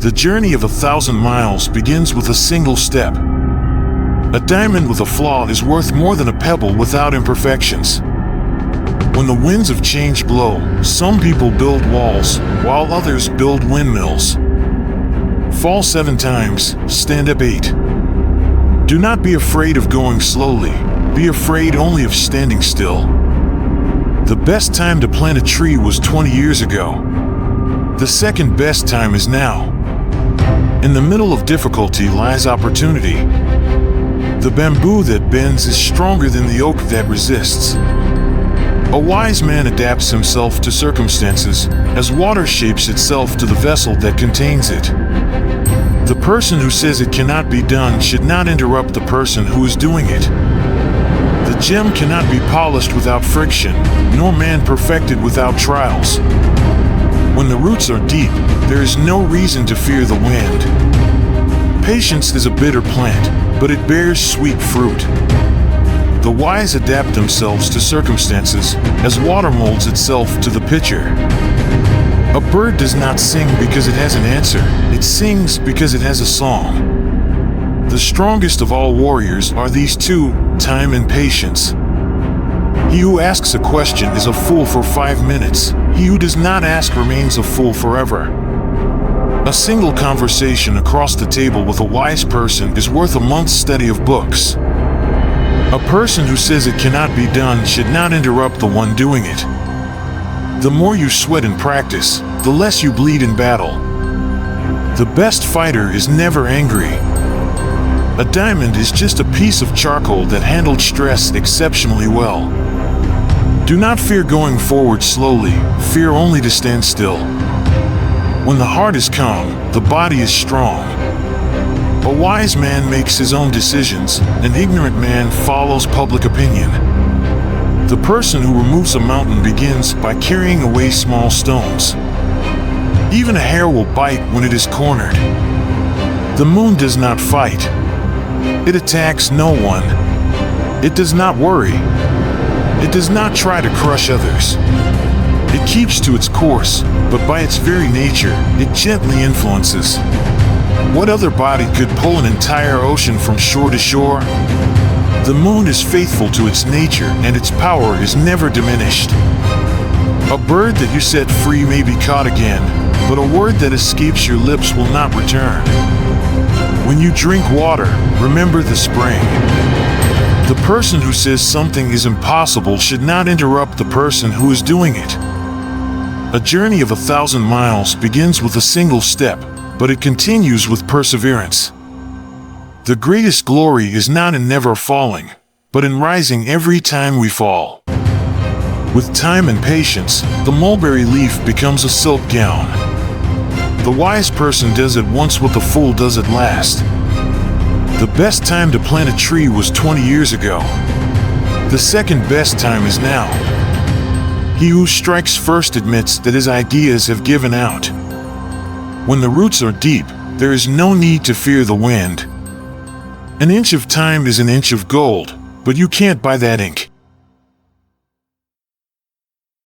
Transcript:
The journey of 1,000 miles begins with a single step. A diamond with a flaw is worth more than a pebble without imperfections. When the winds of change blow, some people build walls, while others build windmills. Fall 7 times, stand up 8. Do not be afraid of going slowly, be afraid only of standing still. The best time to plant a tree was 20 years ago. The second best time is now. In the middle of difficulty lies opportunity. The bamboo that bends is stronger than the oak that resists. A wise man adapts himself to circumstances, as water shapes itself to the vessel that contains it. The person who says it cannot be done should not interrupt the person who is doing it. The gem cannot be polished without friction, nor man perfected without trials. When the roots are deep, there is no reason to fear the wind. Patience is a bitter plant, but it bears sweet fruit. The wise adapt themselves to circumstances, as water molds itself to the pitcher. A bird does not sing because it has an answer, it sings because it has a song. The strongest of all warriors are these two, time and patience. He who asks a question is a fool for 5 minutes, he who does not ask remains a fool forever. A single conversation across the table with a wise person is worth a month's study of books. A person who says it cannot be done should not interrupt the one doing it. The more you sweat in practice, the less you bleed in battle. The best fighter is never angry. A diamond is just a piece of charcoal that handled stress exceptionally well. Do not fear going forward slowly, fear only to stand still. When the heart is calm, the body is strong. A wise man makes his own decisions, an ignorant man follows public opinion. The person who removes a mountain begins by carrying away small stones. Even a hare will bite when it is cornered. The moon does not fight. It attacks no one. It does not worry. It does not try to crush others. It keeps to its course, but by its very nature, it gently influences. What other body could pull an entire ocean from shore to shore? The moon is faithful to its nature, and its power is never diminished. A bird that you set free may be caught again, but a word that escapes your lips will not return. When you drink water, remember the spring. The person who says something is impossible should not interrupt the person who is doing it. A journey of 1,000 miles begins with a single step, but it continues with perseverance. The greatest glory is not in never falling, but in rising every time we fall. With time and patience, the mulberry leaf becomes a silk gown. The wise person does it once what the fool does at last. The best time to plant a tree was 20 years ago. The second best time is now. He who strikes first admits that his ideas have given out. When the roots are deep, there is no need to fear the wind. An inch of time is an inch of gold, but you can't buy that ink.